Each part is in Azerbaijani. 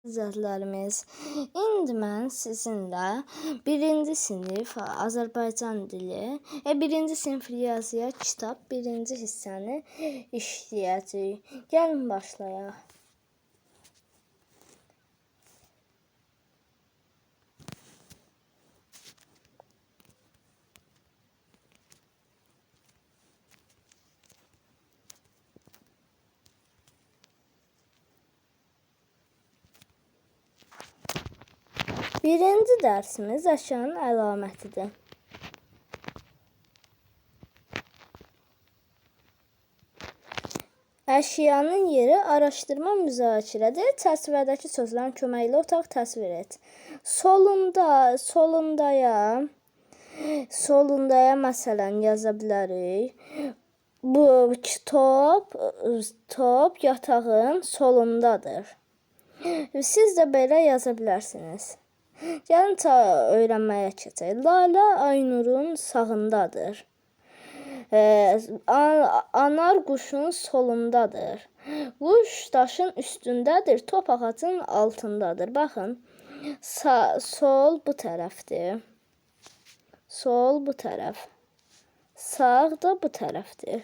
İzləyicilərimiz, indi mən sizinlə birinci sinif Azərbaycan dili, birinci sinif riyaziyyat kitab birinci hissəni işləyəcəyik. Gəlin başlayaq. Birinci dərsimiz əşyanın əlamətidir. Əşyanın yeri araşdırma müzakirədir. Çərçivədəki sözlərin köməyi ilə otaq təsvir et. Solundaya məsələn yaza bilərik. Bu kitab yatağın solundadır. Siz də belə yaza bilərsiniz. Gəlin öyrənməyə keçək. Lalə Aynurun sağındadır. Anar quşun solundadır. Quş daşın üstündədir, top ağacın altındadır. Baxın, sol bu tərəfdir. Sol bu tərəf. Sağ da bu tərəfdir.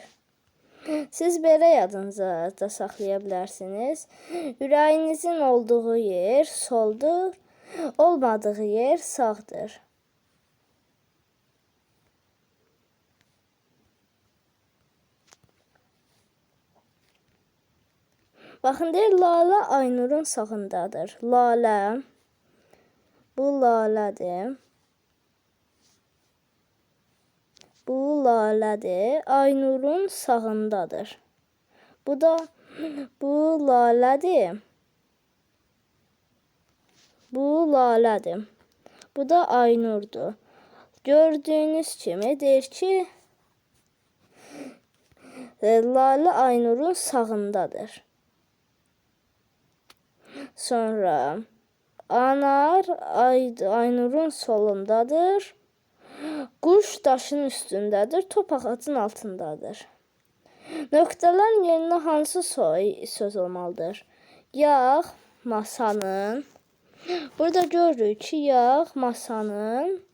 Siz belə yadınızda saxlaya bilərsiniz. Ürəyinizin olduğu yer soldur, olmadığı yer sağdır. Baxın, deyir, Lalə Aynurun sağındadır. Lalə, bu lalədir. Bu lalədir. Aynurun sağındadır. Bu lalədir. Bu lalədir. Bu da Aynurdur. Gördüyünüz kimi deyir ki, Lalə Aynurun sağındadır. Sonra Anar Aynurun solundadır. Quş daşın üstündədir, top ağacın altındadır. Nöqtələrin yerinə hansı söz olmalıdır? Yağ masanın. Burada görürük ki, yağ masanın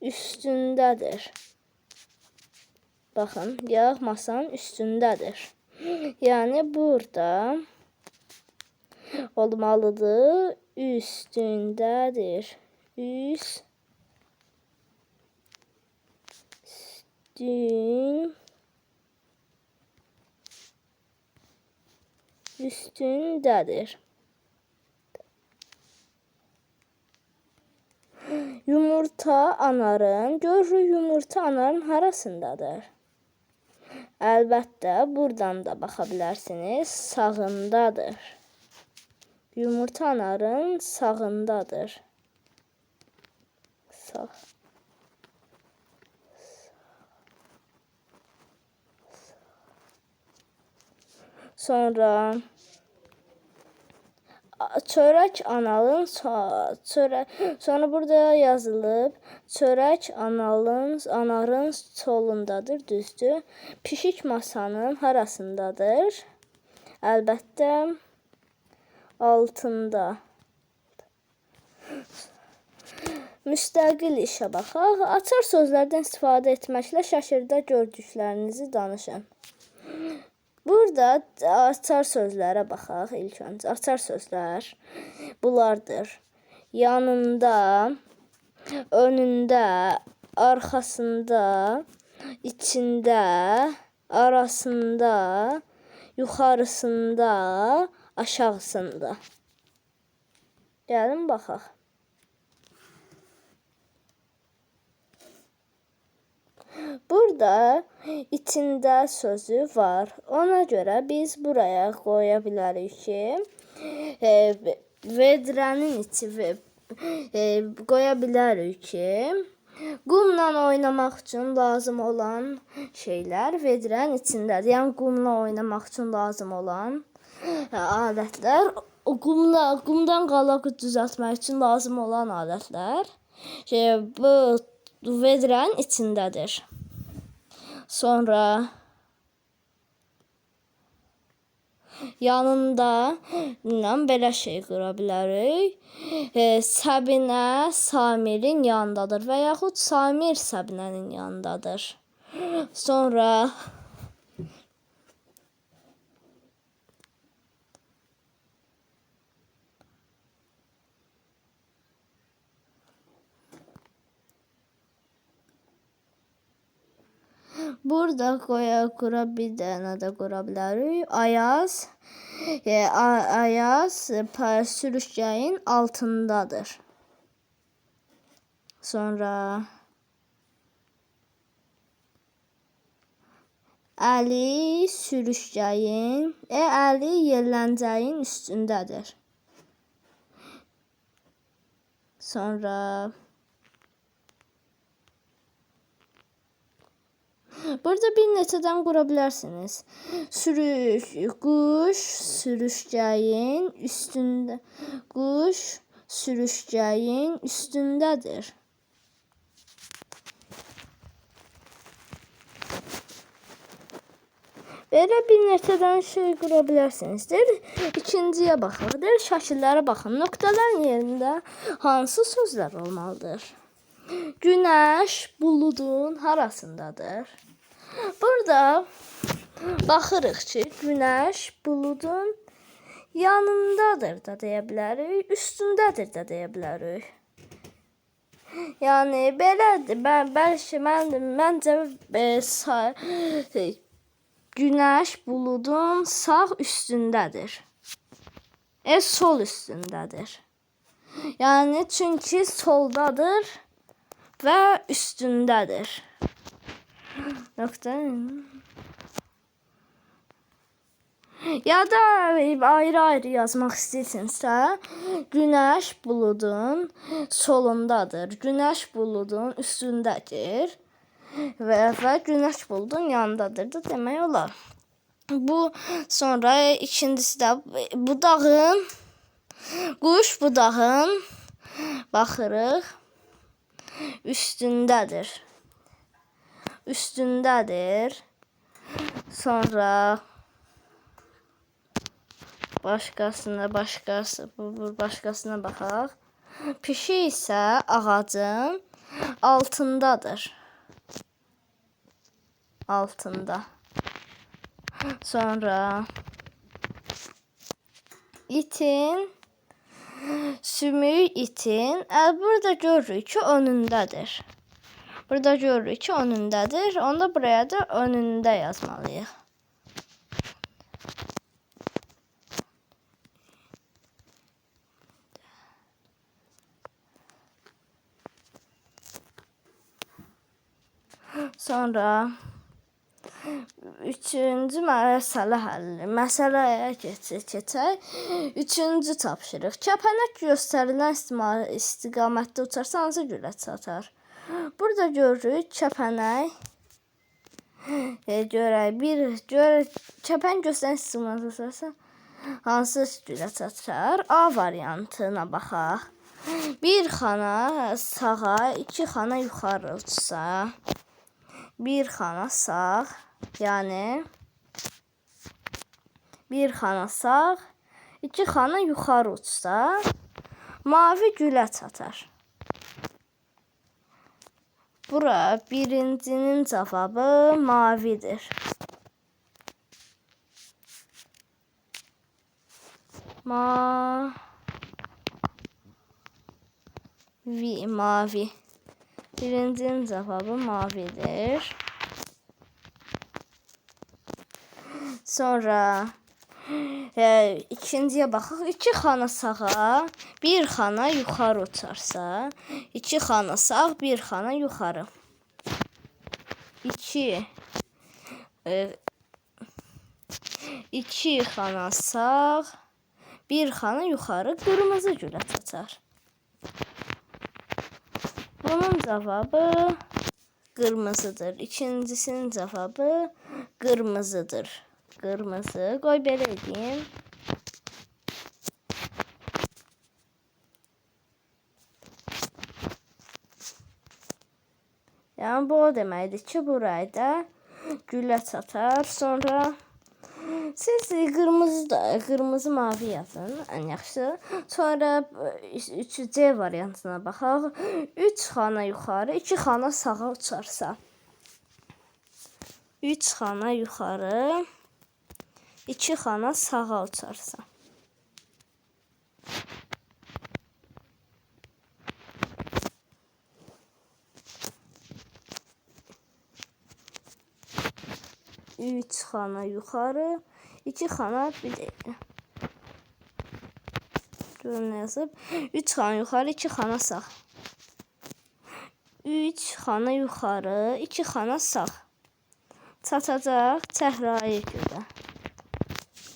üstündədir. Baxın, yağ masanın üstündədir. Yəni burada olmalıdır, üstündədir. Üstündədir. Yumurta anarın, görürük yumurta anarın harasındadır? Əlbəttə, buradan da baxa bilərsiniz, sağındadır. Yumurta anarın sağındadır. Sağ. Sonra çörək analın sonra burada yazılıb çörək anarın solundadır, düzdür. Pişik masanın harasındadır? Əlbəttə altında. Müstəqil işə baxaq. Açar sözlərdən istifadə etməklə şəkildə gördüklərinizi danışın. Burada açar sözlərə baxaq ilk öncə. Açar sözlər bunlardır. Yanında, önündə, arxasında, içində, arasında, yuxarısında, aşağısında. Gəlin baxaq. Burada içində sözü var. Ona görə biz buraya qoya bilərik ki, vedrənin içi qoya bilərik ki, qumla oynamaq üçün lazım olan şeylər vedrənin içindədir. Yəni qumla oynamaq üçün lazım olan alətlər, qumdan qalaq düzəltmək üçün lazım olan alətlər bu vedrənin içindədir. Sonra yanında bilmem belə şey qura bilərik. Səbinə Samirin yanındadır və yaxud Samir Səbinənin yanındadır. Sonra burada qura bir dənə də qura bilərik. Ayaz sürüşkəyin altındadır. Sonra Əli sürüşkəyin, Əli yerləncəyin üstündədir. Sonra burada bir neçədən qura bilərsiniz. Quş sürüşkəyin üstündə, quş sürüşkəyin üstündədir. Belə bir neçədən şey qura bilərsinizdir. İkinciyə baxırdır. Şəkillərə baxın. Nöqtələrin yerində hansı sözlər olmalıdır? Günəş buludun harasındadır? Burada baxırıq ki, günəş buludun yanındadır da deyə bilərik, üstündədir də deyə bilərik. Yəni belədir. Məncə günəş buludun sağ üstündədir. Sol üstündədir. Yəni çünki soldadır və üstündədir. Nöqtə. Ya da ayrı-ayrı yazmaq istəyirsinizsə, günəş buludun solundadır. Günəş buludun üstündədir. Və günəş buludun yanındadır da demək olar. Bu sonra ikincisi də budağın, quş budağın baxırıq üstündədir. Üstündədir. Sonra başqasına baxaq. Pişik isə ağacın altındadır. Altında. Sonra sümük itin. Burada görürük ki, önündədir. Burada görürük ki, önündədir. Onda buraya da önündə yazmalıyıq. Sonra üçüncü məsələyə keçək. Üçüncü tapşırıq. Kəpənək göstərilən istiqamətdə uçarsa hansı gülə çatar? Burada görürük kəpənək. Kəpənək göstərilən istiqamətdə uçarsa hansı gülə çatar? A variantına baxaq. Bir xana sağa, iki xana yuxarı uçsa. Bir xana sağ, yəni bir xana sağ, iki xana yuxarı uçsa, mavi gülə çatar. Bura birincinin cavabı mavidir. Mavi. Birincinin cavabı mavidir. Sonra ikinciyə baxaq. İki xana sağa, bir xana yuxarı uçarsa, iki xana sağ, bir xana yuxarı. İki xana sağ, bir xana yuxarı qırmızı gülə çatar. Bunun cavabı qırmızıdır. İkincisinin cavabı qırmızıdır. Qırmızı. Qoy belə edeyim. Yəni bu o deməkdir ki, burayı da gülə çatar. Sonra Siz qırmızı mavi yazın ən yaxşı. Sonra 3C variantına baxaq. 3 xana yuxarı, 2 xana sağa uçarsa. 3 xana yuxarı, 2 xana sağa uçarsa. Üç xana yuxarı, 2 xana bir dəqiqə. Görün nə yazıb? 3 xana yuxarı, 2 xana sağ. 3 xana yuxarı, 2 xana sağ. Çatacaq çəhrayı görə.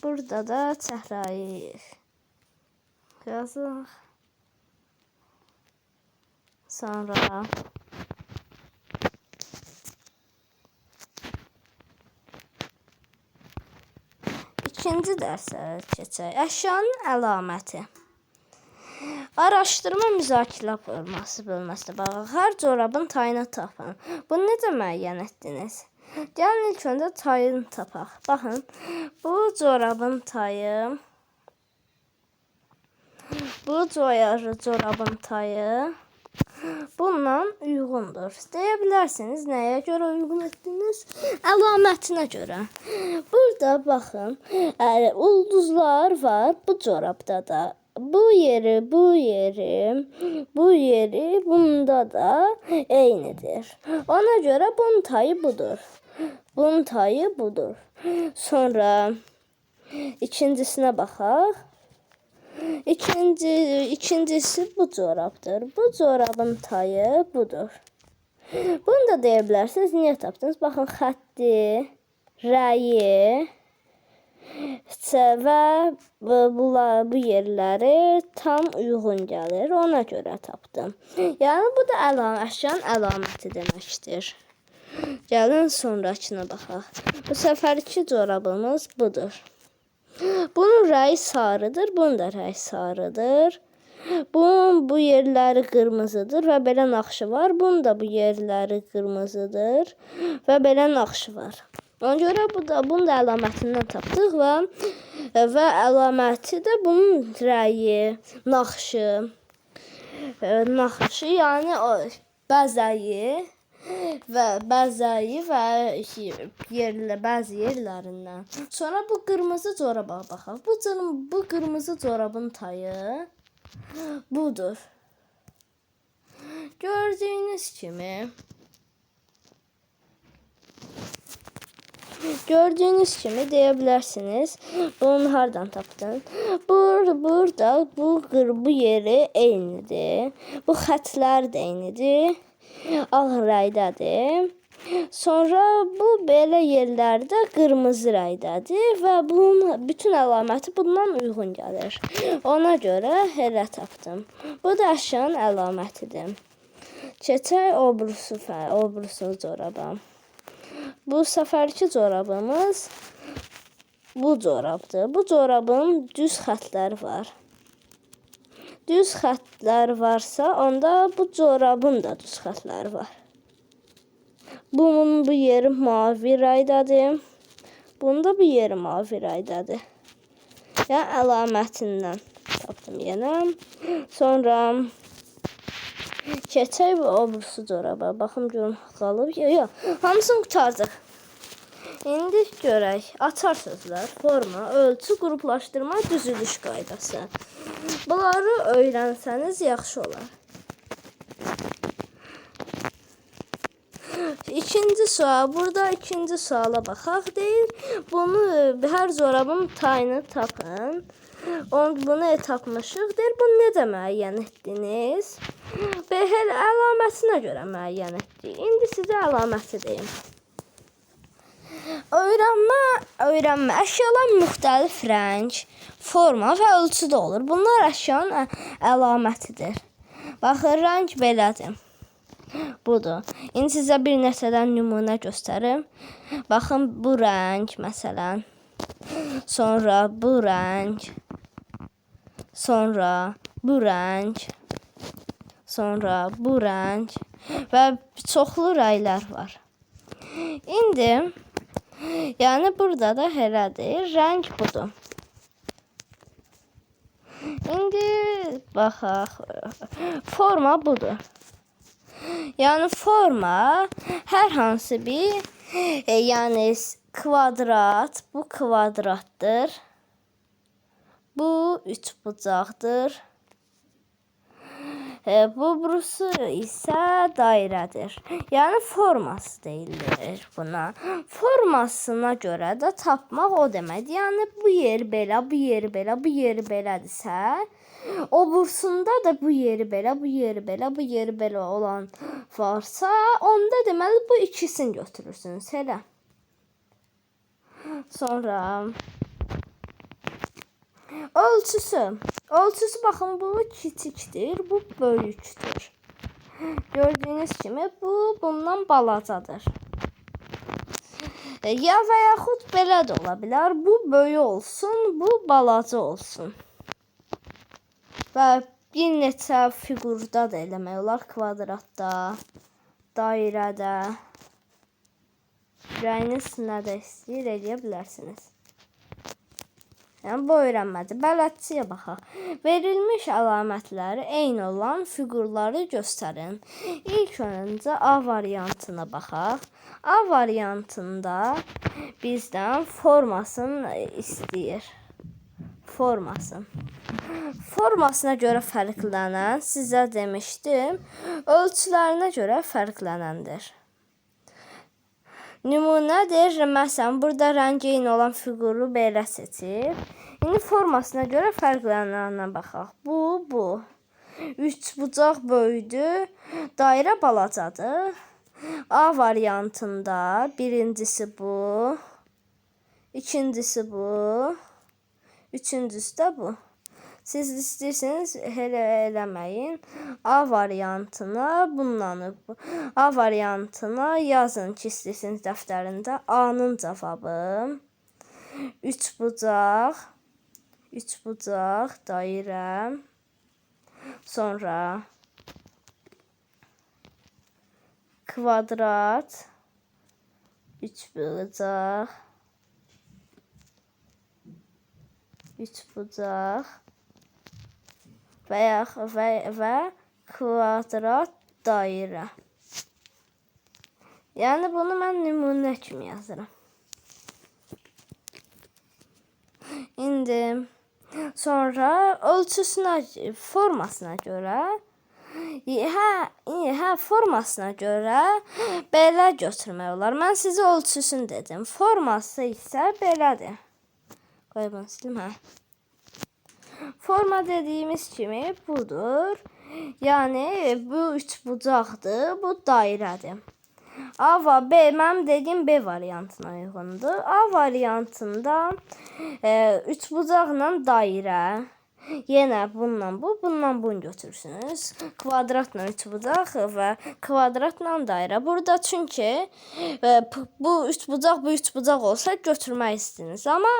Burada da çəhrayı yazıq. Sonra ikinci dərsə keçək. Əşyanın əlaməti. Araşdırma müzakirə bölməsinə baxaq. Hər corabın tayını tapın. Bunu necə müəyyən etdiniz? Gəlin ilk öncə tayını tapaq. Baxın, bu corabın tayı. Bu corabın tayı bundan uyğundur. Deyə bilərsiniz, nəyə görə uyğun etdiniz? Əlamətinə görə. Burada baxın, ulduzlar var bu corabda da. Bu yeri bunda da eynidir. Ona görə bunun tayı budur. Bunun tayı budur. Sonra ikincisine baxaq. İkincisi bu corabdır. Bu corabın tayı budur. Bunu da deyə bilərsiniz. Niyə tapdınız? Baxın, xətti, rəyi və bu yerləri tam uyğun gəlir. Ona görə tapdım. Yəni, bu da əşyanın əlaməti deməkdir. Gəlin sonrakına baxaq. Bu səfərki corabımız budur. Bunun rəyi sarıdır, bunun da rəyi sarıdır. Bunun bu yerləri qırmızıdır və belə naxşı var. Bunun da bu yerləri qırmızıdır və belə naxşı var. Ona görə bunun da əlamətindən tapdıq və əlaməti də bunun rəyi, naxşı, yəni bəzəyi və bəzəyi və bəzi yerlərindən. Sonra bu qırmızı coraba baxaq. Bu qırmızı corabın tayı budur. Gördüyünüz kimi deyə bilərsiniz. Bunu hardan tapdın? Burada bu yeri eynidir. Bu xətlər də eynidir. Ağ rəydədir. Sonra bu belə yerlərdə qırmızı rəydədir və bunun bütün əlaməti bundan uyğun gəlir. Ona görə elə tapdım. Bu da əşyanın əlamətidir. Keçək obrusu coraba. Bu səfərki corabımız bu corabdır. Bu corabın düz xətləri var. Düz xətlər varsa, onda bu corabın da düz xətləri var. Bunun bu yeri mavi raydadır. Bunun da bu yeri mavi raydadır. Yəni, əlamətindən tapdım yenə. Sonra keçək bu obrusu coraba. Baxım, görün, qalıb. Yox, hamısını qurtardıq. İndi görək. Açar sözlər, forma, ölçü, qruplaşdırma, düzülüş qaydası. Bunları öyrənsəniz yaxşı olar. Burada ikinci suala baxaq deyir. Bunu hər corabın tayını tapın. Bunu tapmışıq. Deyir, bunu necə müəyyən etdiniz? Və əlamətinə görə müəyyən etdik. İndi sizə əlaməti deyim. Öyrənmə. Əşyalar müxtəlif rəng, forma və ölçüdə olur. Bunlar əşyanın əlamətidir. Baxın, rəng belədir. Budur. İndi sizə bir neçədən nümunə göstərim. Baxın, bu rəng, məsələn. Sonra bu rəng. Sonra bu rəng. Sonra bu rəng. Və çoxlu rənglər var. İndi Yəni burada da elədir. Rəng budur. İndi baxaq. Forma budur. Yəni forma hər hansı bir yəni kvadrat, bu kvadratdır. Bu üçbucaqdır. Burası isə dairədir. Yəni forması deyilir buna. Formasına görə də tapmaq o deməkdir. Yəni bu yer belə, bu yer belə, bu yer belədirsə, o bursunda da bu yeri belə, bu yeri belə, bu yeri belə olan varsa, onda deməli bu ikisini götürürsünüz. Elə. Sonra ölçüsü. Ölçüsü baxın bu kiçikdir, bu böyükdür. Gördüyünüz kimi bu bundan balacadır. Ya və yaxud belə də ola bilər. Bu böyük olsun, bu balaca olsun. Və bir neçə fiqurda da eləmək olar. Kvadratda, dairədə. Rəyiniz nədə istəyir, eləyə bilərsiniz. Yəni bu öyrənmədir. Bələdçiyə baxaq. Verilmiş əlamətləri eyni olan fiqurları göstərin. İlk öncə A variantına baxaq. A variantında bizdən formasını istəyir. Formasını. Formasına görə fərqlənən, sizə demişdim, ölçülərinə görə fərqlənəndir. Nümunədir. Məsələn, burada rəngi eyni olan fiquru belə seçib. İndi formasına görə fərqlənənə baxaq. Bu. Üçbucaq böyüdür. Dairə balacadır. A variantında birincisi bu. İkincisi bu. Üçüncüsü də bu. Siz istəyirsiniz elə eləməyin. A variantına bundan A variantına yazın ki, istəyirsiniz dəftərində A-nın cavabı üçbucaq, dairə, sonra kvadrat, üçbucaq, və kvadrat dairə. Yəni bunu mən nümunə kimi yazıram. İndi sonra ölçüsünə, formasına görə formasına görə belə götürmək olar. Mən sizə ölçüsünü dedim. Forması isə belədir. Qoy bunu silim, Forma dediyimiz kimi budur. Yəni bu üçbucaqdır, bu dairədir. Mənim dediyim B variantına uyğundur. A variantında üçbucaqla dairə. Yenə bundan bunu götürürsünüz. Kvadratla üçbucaq və kvadratla dairə. Burada çünki bu üçbucaq olsa götürmək istəyirsiniz. Amma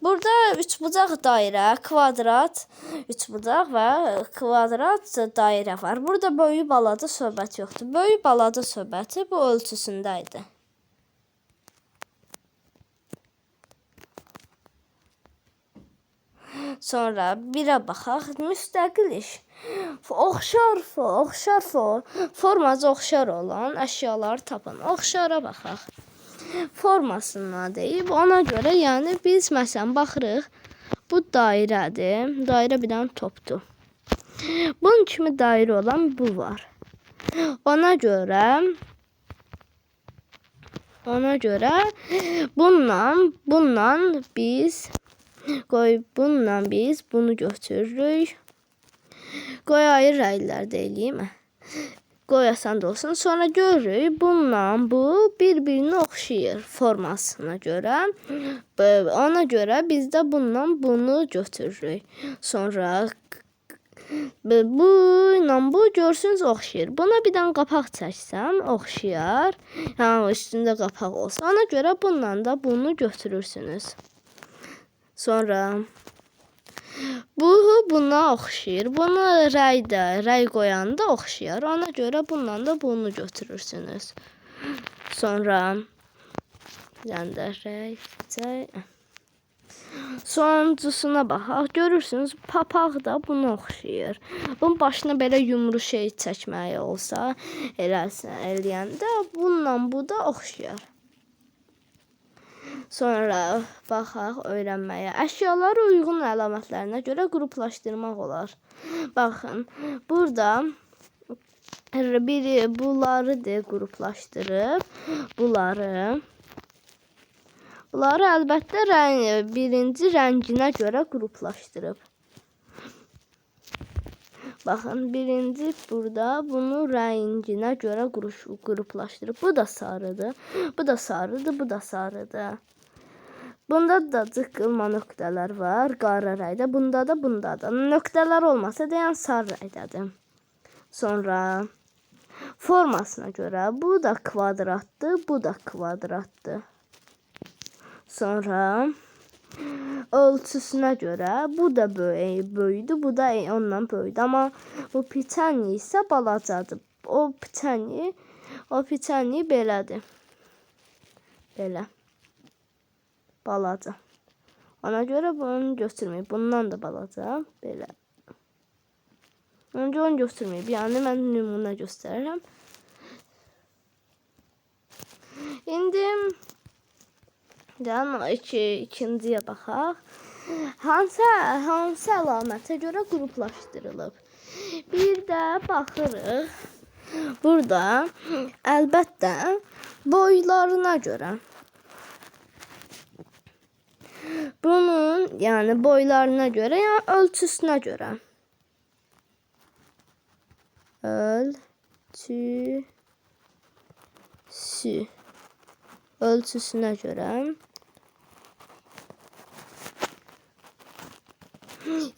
burada üçbucaq dairə, kvadrat, üçbucaq və kvadrat dairə var. Burada böyük balaca söhbət yoxdur. Böyük balaca söhbəti bu ölçüsündə idi. Sonra birə baxaq. Müstəqil iş. Formacı oxşar olan əşyaları tapın. Oxşara baxaq. Formasına deyib, ona görə yəni biz məsələn baxırıq. Bu dairədir. Dairə bir dənə topdur. Bunun kimi dairə olan bu var. Ona görə bundan biz bunu götürürük. Qoy ayrı rəylərdə eləyim. Qoy asan da olsun. Sonra görürük bundan bu bir-birinə oxşayır formasına görə. Ona görə biz də bundan bunu götürürük. Sonra bu ilə bu görsünüz oxşayır. Buna bir dənə qapaq çəksəm oxşayar. Yəni üstündə qapaq olsa. Ona görə bundan da bunu götürürsünüz. Sonra bu buna oxşayır. Bunu rəy qoyanda oxşayır. Ona görə bundan da bunu götürürsünüz. Sonra Rəngdə. Sonuncusuna baxaq. Görürsünüz, papaq da buna oxşayır. Bunun başına belə yumru şey çəkməyi olsa, eləyəndə bununla bu da oxşayır. Sonra baxaq öyrənməyə. Əşyaları uyğun əlamətlərinə görə qruplaşdırmaq olar. Baxın, burada biri bunları qruplaşdırıb, bunları əlbəttə birinci rənginə görə qruplaşdırıb. Baxın, birinci burada bunu rənginə görə qruplaşdırıb. Bu da sarıdır, bu da sarıdır, bu da sarıdır. Bunda da cıqqılma nöqtələr var, qara rəngdə. Bunda da. Nöqtələr olmasa deyən sarı rəngdədir. Sonra formasına görə bu da kvadratdır, bu da kvadratdır. Sonra ölçüsünə görə bu da böyüdür, bu da ondan böyüdür. Amma bu pitani isə balacadır. O pitani belədir. Belə. Balaca. Ona görə bunu götürməyib. Bundan da balaca. Belə. Öncə onu götürməyib. Yəni mən nümunə göstərirəm. İndi ikinciyə baxaq. Hansı əlamətə görə qruplaşdırılıb? Bir də baxırıq. Burada əlbəttə boylarına görə. Bunun, yəni boylarına görə, yəni ölçüsünə görə. Ölçüsünə görə.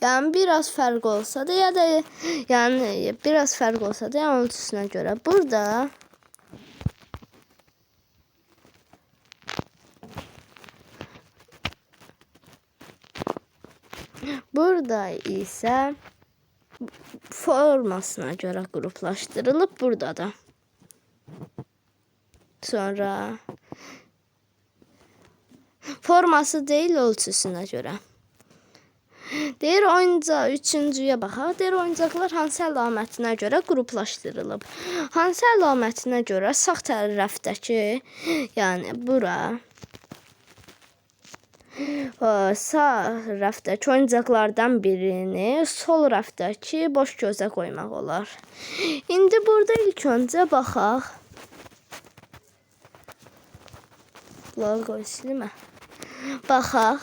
Yəni biraz fərq olsa da, ya da yəni biraz fərq olsa da, yəni ölçüsünə görə. Burada isə formasına görə qruplaşdırılıb, burada da. Sonra forması deyil, ölçüsünə görə. Deyir üçüncüyə baxaq. Deyir oyuncaqlar hansı əlamətinə görə qruplaşdırılıb? Hansı əlamətinə görə sağ tərəfdəki, yəni bura, sağ rəfdəki oyuncaqlardan birini sol rəfdəki boş gözə qoymaq olar. İndi burada ilk öncə baxaq. Bunları qoy silimə. Baxaq.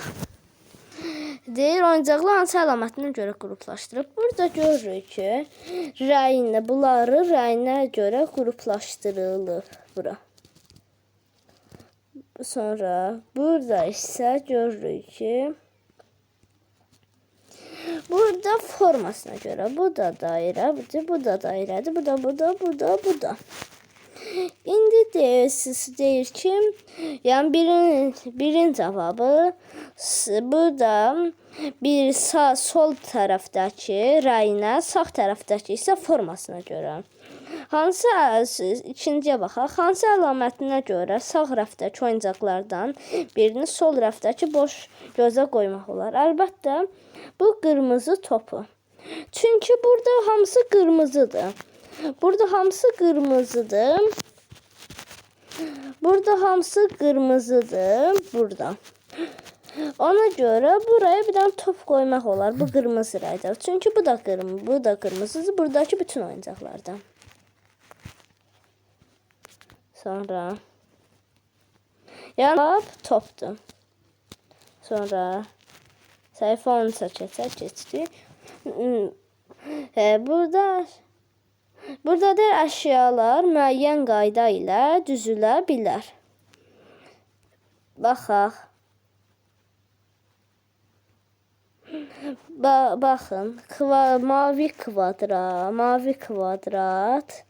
Deyir, oyuncaqlar hansı əlamətinə görə qruplaşdırıb. Burada görürük ki, bunları rəyinə görə qruplaşdırılır bura. Sonra burada isə görürük ki, burada formasına görə bu da dairə, bu da dairədir, bu da. İndi deyir ki, yəni birin cavabı bu da bir sol tərəfdəki rəyinə, sağ tərəfdəki isə formasına görə. İkinciyə baxaq. Hansı əlamətinə görə sağ rəfdəki oyuncaqlardan birini sol rəfdəki boş gözə qoymaq olar? Əlbəttə, bu qırmızı topu. Çünki burada hamısı qırmızıdır. Burada hamısı qırmızıdır. Burada. Ona görə buraya bir dənə top qoymaq olar. Bu qırmızı rəngdə. Çünki bu da qırmızıdır. Buradakı bütün oyuncaqlardan. Sonra cavab topdur. Sonra sayfa 13'e keçdik. Burada da əşyalar müəyyən qayda ilə düzülə bilər. Baxaq. Baxın, mavi kvadrat,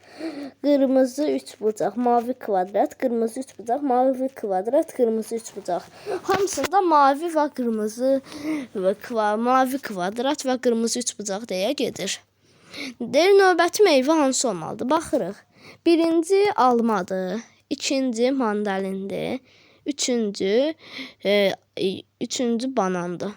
qırmızı üçbucaq, mavi kvadrat, qırmızı üçbucaq, mavi kvadrat, qırmızı üçbucaq. Hamısında mavi və qırmızı, mavi kvadrat və qırmızı üçbucaq deyə gedir. Deyir, növbəti meyvə hansı olmalıdır? Baxırıq. Birinci almadır, ikinci mandalindir, üçüncü üçüncü banandır.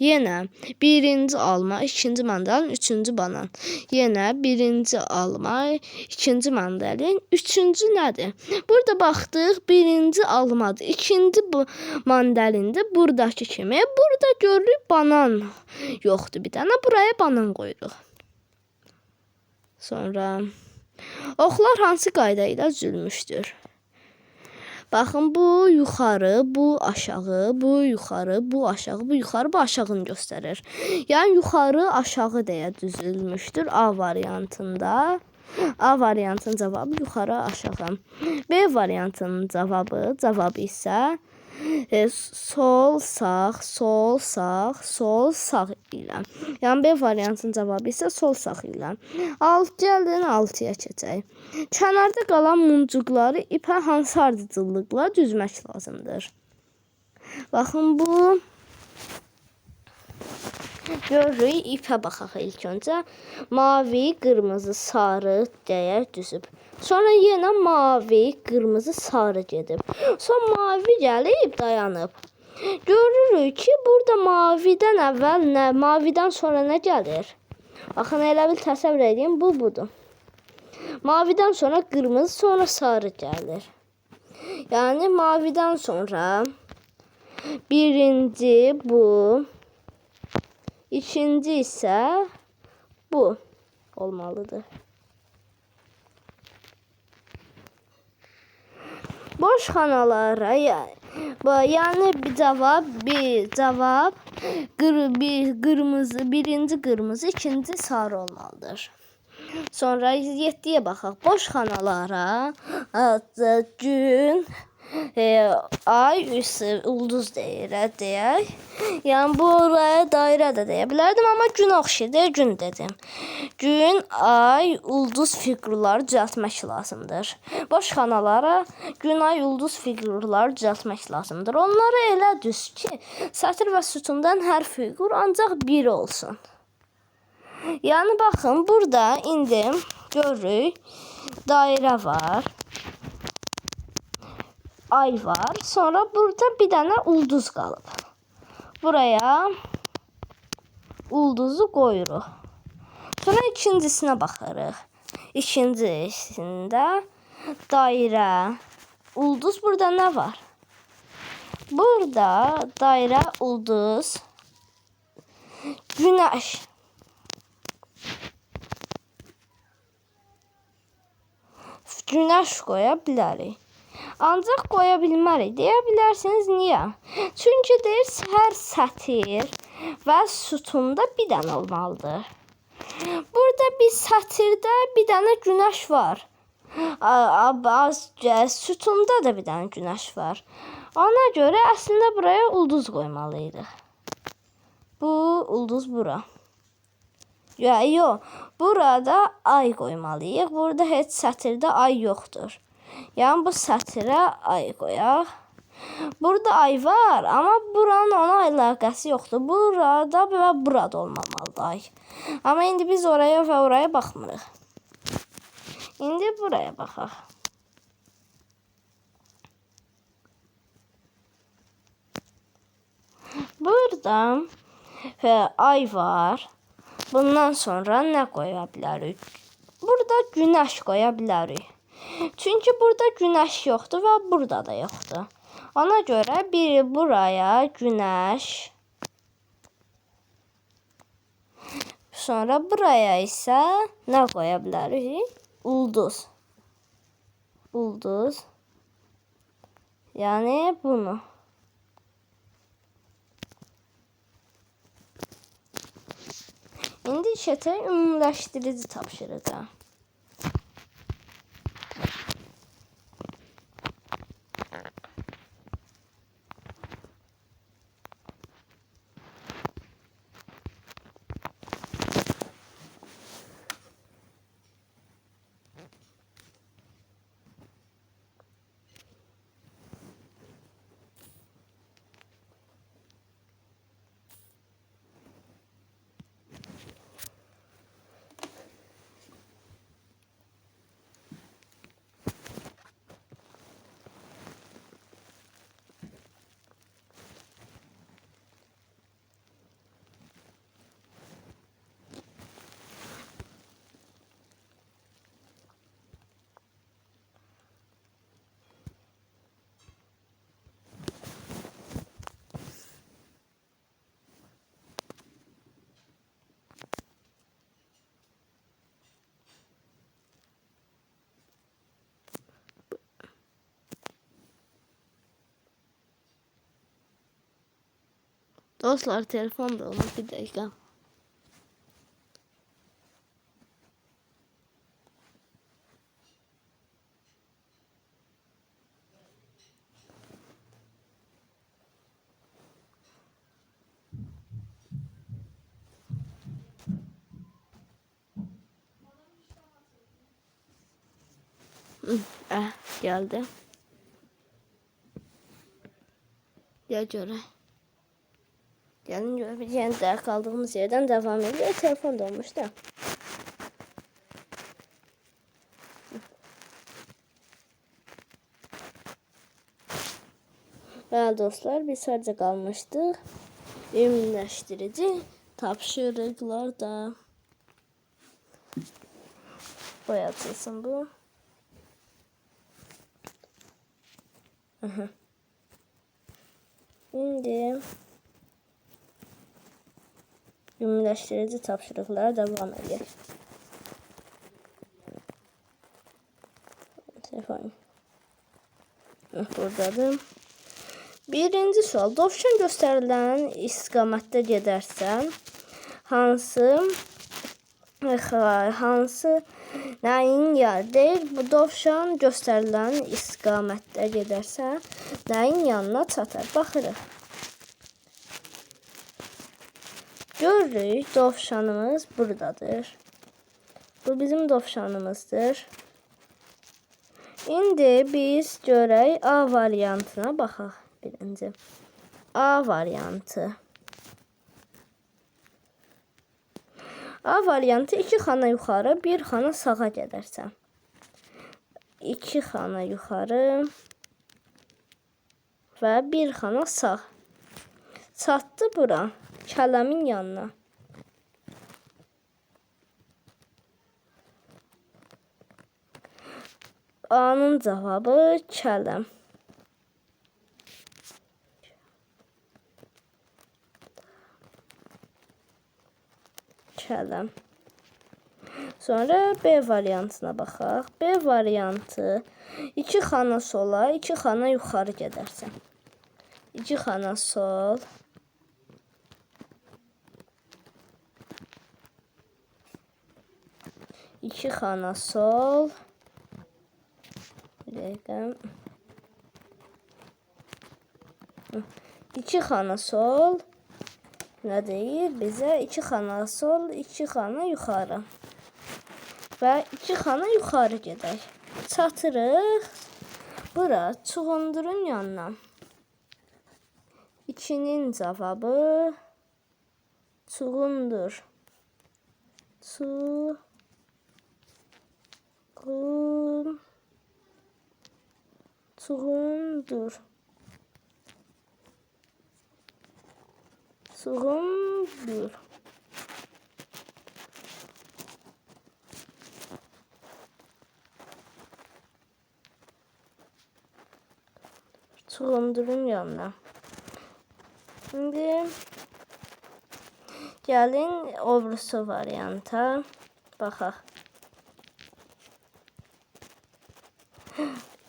Yenə birinci alma, ikinci mandalin, üçüncü banan. Yenə birinci alma, ikinci mandalin, üçüncü nədir? Burada baxdıq, birinci almadır, ikinci mandalindir. Buradakı kimi. Burada görürük banan yoxdur bir dənə. Buraya banan qoyuruq. Sonra oxlar hansı qayda ilə düzülmüşdür? Baxın, bu yuxarı, bu aşağı, bu yuxarı, bu aşağı, bu yuxarı, bu aşağını göstərir. Yəni yuxarı, aşağı deyə düzülmüşdür A variantında. A variantının cavabı yuxarı, aşağı. B variantının cavabı isə sol, sağ, sol, sağ, sol, sağ ilə. Yəni B variantının cavabı isə sol, sağ ilə. Gəlin 6-ya keçək. Kənarda qalan muncuqları ipə hansı ardıcıllıqla düzmək lazımdır? Baxın, bu görürük, ipə baxaq ilk öncə. Mavi, qırmızı, sarı deyə düzüb. Sonra yenə mavi, qırmızı, sarı gedib. Sonra mavi gəlib, dayanıb. Görürük ki, burada mavidən əvvəl nə, mavidən sonra nə gəlir? Baxın, elə bil təsəvvür edin, bu budur. Mavidən sonra qırmızı, sonra sarı gəlir. Yəni mavidən sonra birinci bu, ikinci isə bu olmalıdır. Boş xanalara, yəni bir cavab qırmızı, birinci qırmızı, ikinci sarı olmalıdır. Sonra 7-yə baxaq. Boş xanalara gün, ay, ulduz deyək. Yəni buraya dairə də deyə bilərdim, amma gün oxşayır, gün dedim. Gün, ay, ulduz fiqurları düzəltmək lazımdır. Boş xanalara gün, ay, ulduz fiqurları düzəltmək lazımdır. Onları elə düz ki, sətr və sütundan hər fiqur ancaq biri olsun. Yəni baxın, burada indi görürük, dairə var, ay var, sonra burada bir dənə ulduz qalıb. Buraya ulduzu qoyuruq. Sonra ikincisinə baxırıq. İkincisində dairə, ulduz, burada nə var? Burada dairə, ulduz, günəş. Günəş qoya bilərik. Ancaq qoya bilmərik. Deyə bilərsiniz, niyə? Çünki deyir, hər sətir və sütunda bir dənə olmalıdır. Burada bir sətirdə bir dənə günəş var. Sütunda da bir dənə günəş var. Ona görə əslində buraya ulduz qoymalıydıq. Bu ulduz bura. Yox, burada ay qoymalıyıq. Burada heç sətirdə ay yoxdur. Yəni bu sətirə ay qoyaq. Burada ay var, amma buranın ona əlaqəsi yoxdur. Burada və burada olmamalıdır ay. Amma indi biz oraya və oraya baxmırıq. İndi buraya baxaq. Burada ay var. Bundan sonra nə qoya bilərik? Burada günəş qoya bilərik. Çünki burada günəş yoxdur və burada da yoxdur. Ona görə biri buraya günəş, sonra buraya isə nə qoya bilərik? Ulduz. Ulduz. Yəni bunu. İndi çətə ümumiləşdirici tapşırıqdır. Dostlar, telefon da olmuş, bir dakika. Geldi. Gel göre. Gelin göre. Bir yeniden kaldığımız yerden devam ediyor. Telefon dolmuş da. Ve dostlar, biz sadece kalmıştık. Ümumləşdirici tapşırıqlar da boyatılsın bu. Şimdi ümumləşdirici tapşırıqlara devam edelim. Telefon. Buradadır. Birinci sual. Dovşan göstərilən istiqamətdə gedərsən, hansı nəyin yerdir? Bu dovşan göstərilən istiqamətdə gedərsən, nəyin yanına çatar? Baxırıq. Görürük, dovşanımız buradadır. Bu bizim dovşanımızdır. İndi biz görək A variantına baxaq. Birinci A variantı. A variantı 2 xana yuxarı, 1 xana sağa gedərsən. 2 xana yuxarı və 1 xana sağ. Çatdı bura, kələmin yanına. A'nın cavabı kələm. Kələm. Sonra B variantına baxaq. B variantı 2 xana sola, 2 xana yuxarı gedərsən. 2 xana sol. İki xana sol. Bir dəqiqə. 2 xana sol. Nə deyir bizə? 2 xana sol, 2 xana yuxarı. Və 2 xana yuxarı gedək. Çatırıq. Bura Çuğundurun yanına. 2'nin cavabı Çuğundur. Çuğundur. Çuğundur. Çuğundur. Çuğundurun yanına. Şimdi gelin obrusu varyanta baxaq.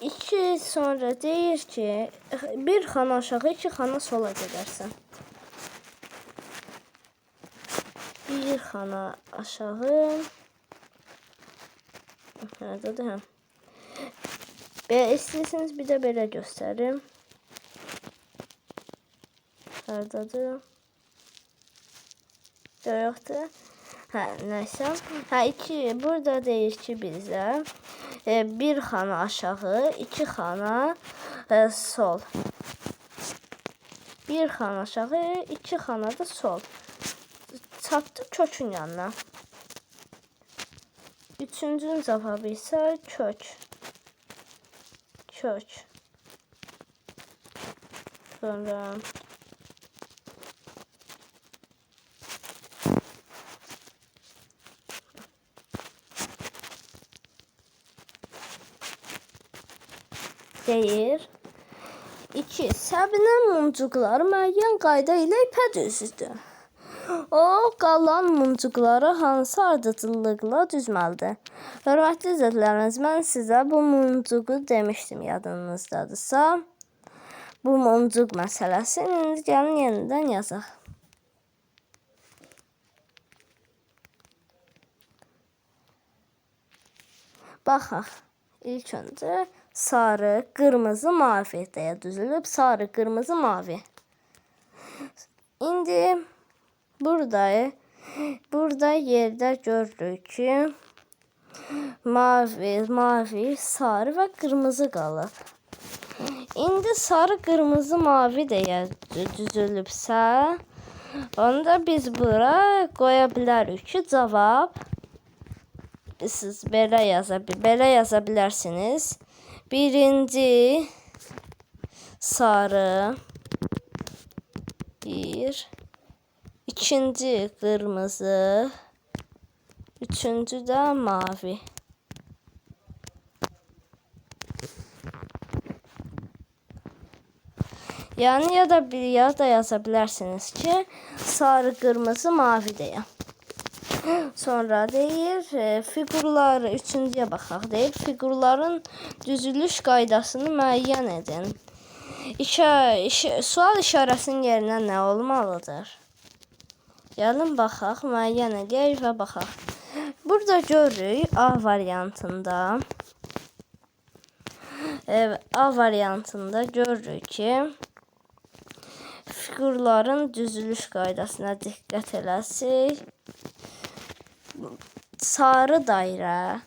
2 sonra deyir ki, 1 xana aşağı, 2 xana sola gedərsən. 1 xana aşağı. Nerede hə? İstəyirsiniz bir də belə göstərim. Haradadır? Yoxdur. Hə, nəysə. Hə, 2 burada deyir ki bizə 1 xana aşağı, 2 xana sol. 1 xana aşağı, 2 xana da sol. Çatdı kökün yanına. 3-cünün cavabı isə kök. Kök. Sonra deyir 2. Səbinə mumcuqları müəyyən qayda ilə ipə düzüdür. O qalan mumcuqları hansı ardıcıllıqla düzməlidir? Hörmətli izləyicilərimiz, mən sizə bu mumcuqu demişdim, yadınızdadırsa. Bu mumcuq məsələsini gəlin yenidən yazaq. Baxaq. İlk öncə sarı, qırmızı, mavi deyə düzülüb. Sarı, qırmızı, mavi. İndi burada yerdə görürük ki, mavi, sarı və qırmızı qalıb. İndi sarı, qırmızı, mavi deyə düzülübsə, onda biz bura qoya bilərik ki, cavab siz belə yaza bilərsiniz. Birinci sarı, ikinci qırmızı, üçüncü də mavi. Yəni ya da yaza bilərsiniz ki, sarı, qırmızı, mavi deyə. Sonra deyir, fiqurları üçüncüyə baxaq. Deyir, fiqurların düzülüş qaydasını müəyyən edin. Sual işarəsinin yerinə nə olmalıdır? Gəlin baxaq, müəyyən edək və baxaq. Burada görürük A variantında görürük ki, fiqurların düzülüş qaydasına diqqət eləsək, sarı dairə,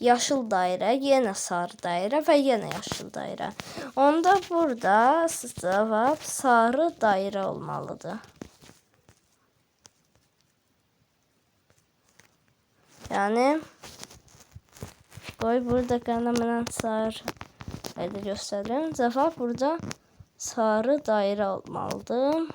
yaşıl dairə, yenə sarı dairə və yenə yaşıl dairə. Onda burada cavab sarı dairə olmalıdır. Yəni, qoy burada qələmlə sarı göstərim. Cavab burada sarı dairə olmalıdır.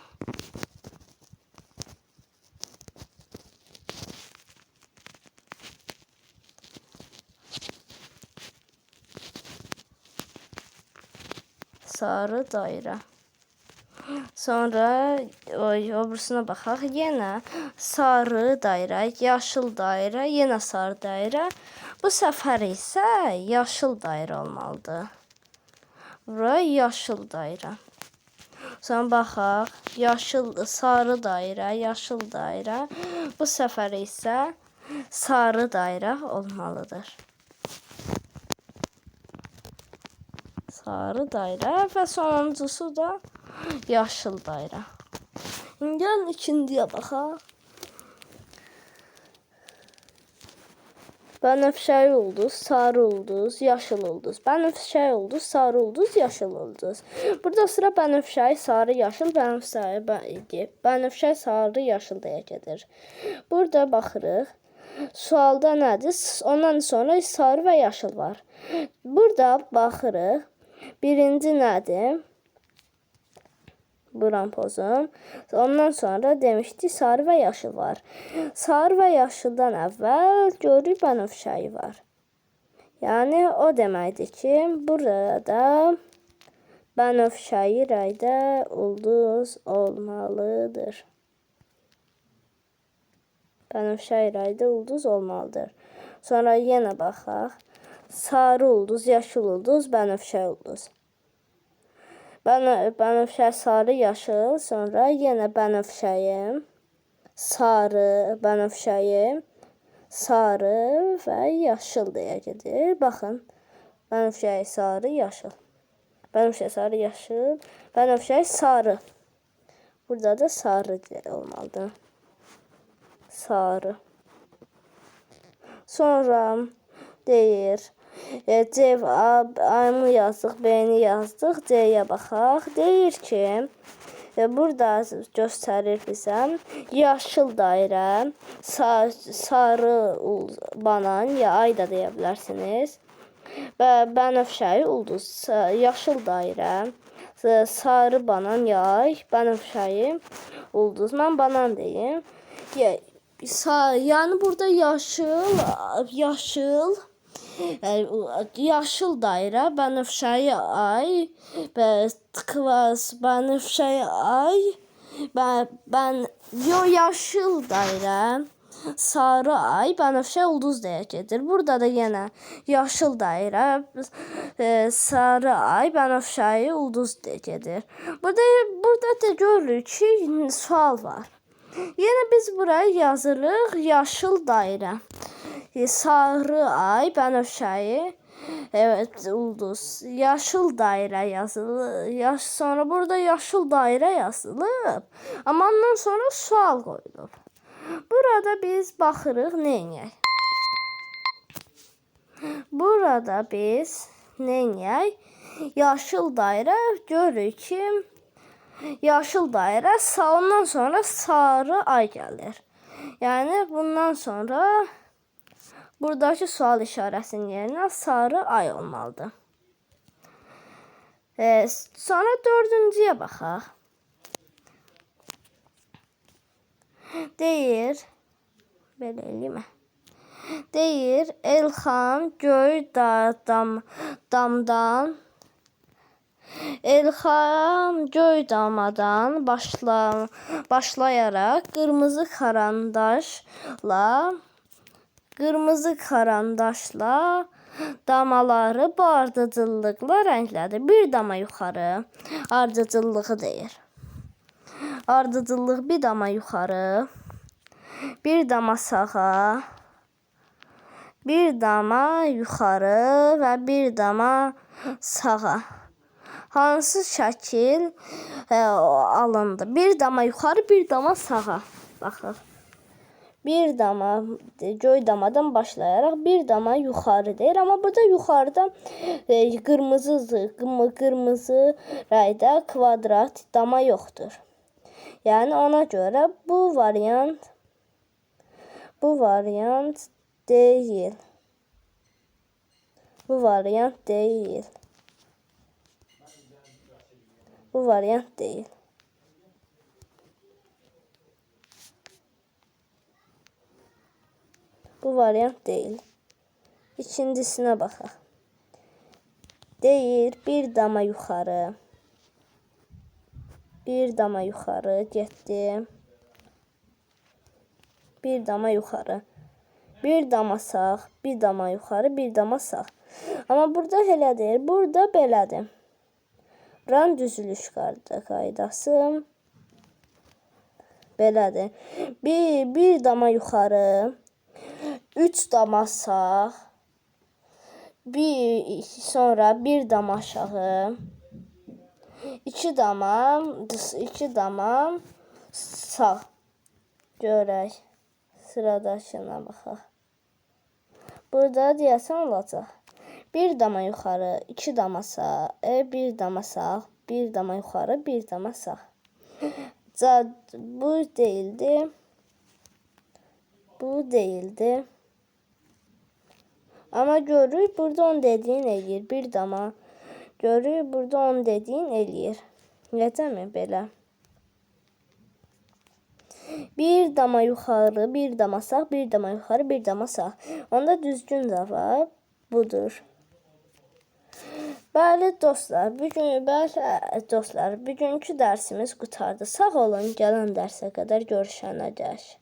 Sarı dairə. Sonra öbürsünə baxaq. Yenə sarı dairə, yaşıl dairə, yenə sarı dairə. Bu səfər isə yaşıl dairə olmalıdır. Bura yaşıl dairə. Sonra baxaq. Sarı dairə, yaşıl dairə. Bu səfər isə sarı dairə olmalıdır. Sarı dairə və sonuncusu da yaşıl dairə. Gəlin ikinciyə baxaq. Bənövşəyi ulduz, sarı ulduz, yaşıl ulduz. Bənövşəyi ulduz, sarı ulduz, yaşıl ulduz. Burada sıra bənövşəyi, sarı, yaşıl, bənövşəyi, sarı, yaşıl deyə gedir. Burada baxırıq. Sualda nədir? Ondan sonra sarı və yaşıl var. Burada baxırıq. Birinci nədir? Buram pozum. Ondan sonra demişdik sarı və yaşıl var. Sarı və yaşıldan əvvəl görürük bənövşəyi var. Yəni o deməkdir ki, burada bənövşəyi rəngdə ulduz olmalıdır. Bənövşəyi rəngdə ulduz olmalıdır. Sonra yenə baxaq. Sarı ulduz, yaşıl ulduz, bənövşəyi ulduz. Bənövşəyi, sarı, yaşıl, sonra yenə bənövşəyi, sarı, bənövşəyi, sarı və yaşıl deyə gedir. Baxın, bənövşəyi, sarı, yaşıl. Bənövşəyi, sarı, yaşıl, bənövşəyi, sarı. Burada da sarı olmalıdır. Sarı. Sonra deyir, C A-nı yazdıq, B-ni yazdıq, C-yə baxaq. Deyir ki, burada göstərir bizə yaşıl dairə, sarı banan, ya ay da deyə bilərsiniz. Və bənövşəyi ulduz, yaşıl dairə, sarı banan, yay, bənövşəyi ulduz. Mən banan deyim. Yəni burada yaşıl dairə, bənövşəyi ay, bənövşəyi ay, yaşıl dairə, sarı ay, bənövşəyi ulduz deyə gedir. Burada da yenə yaşıl dairə, sarı ay, bənövşəyi ulduz deyə gedir. Burada da görürük ki, sual var. Yenə biz buraya yazırıq yaşıl dairə. sarı ay, bənövşəyi, evet, ulduz, yaşıl dairə yazılı, sonra burada yaşıl dairə yazılıb, amma ondan sonra sual qoyulub. Burada biz baxırıq, neyniyək? Burada biz neyniyək? Yaşıl dairə görürük ki, yaşıl dairə, ondan sonra sarı ay gəlir. Yəni bundan sonra buradakı sual işarəsinin yerinə sarı ay olmalıdır. Sonra dördüncüyə baxaq. Deyir, belə eləyim. Deyir, Elxan göy damdan, Elxan göy damadan başlayaraq qırmızı karandaşla damaları bu ardıcıllıqla rənglədi. Bir dama yuxarı ardıcıllığı deyir. Ardıcıllıq bir dama yuxarı, bir dama sağa, bir dama yuxarı və bir dama sağa. Hansı şəkil alındı? Bir dama yuxarı, bir dama sağa. Baxın. Bir dama, göy damadan başlayaraq bir dama yuxarı deyir. Amma burada yuxarıda qırmızı rayda kvadrat dama yoxdur. Yəni ona görə bu variant deyil. Bu variant deyil. Bu variant deyil. Bu variant deyil. İkincisinə baxaq. Deyir, bir dama yuxarı. Bir dama yuxarı getdi. Bir dama yuxarı. Bir dama sağ, bir dama yuxarı, bir dama sağ. Amma burada elə deyir, burada belədir. Buranın düzülüş qaydası belədir. Bir dama yuxarı, 3 dama sağ, sonra bir dama aşağı, 2 dama sağ. Görək. Sıradakına baxaq. Burada deyəsən olacaq. Bir dama yuxarı, 2 dama sağ, bir dama sağ, bir dama yuxarı, bir dama sağ. Bu değildi. Bu değildi. Ama görürük burada on dediğin eləyir. Bir dama. Görürük burada on dediğin eləyir. Necəmi belə? Bir dama yuxarı, bir dama sağ, bir dama yuxarı, bir dama sağ. Onda düzgün cavab budur. Bəli dostlar, bugünkü dərsimiz qurtardı. Sağ olun, gələn dərsə qədər görüşənədək.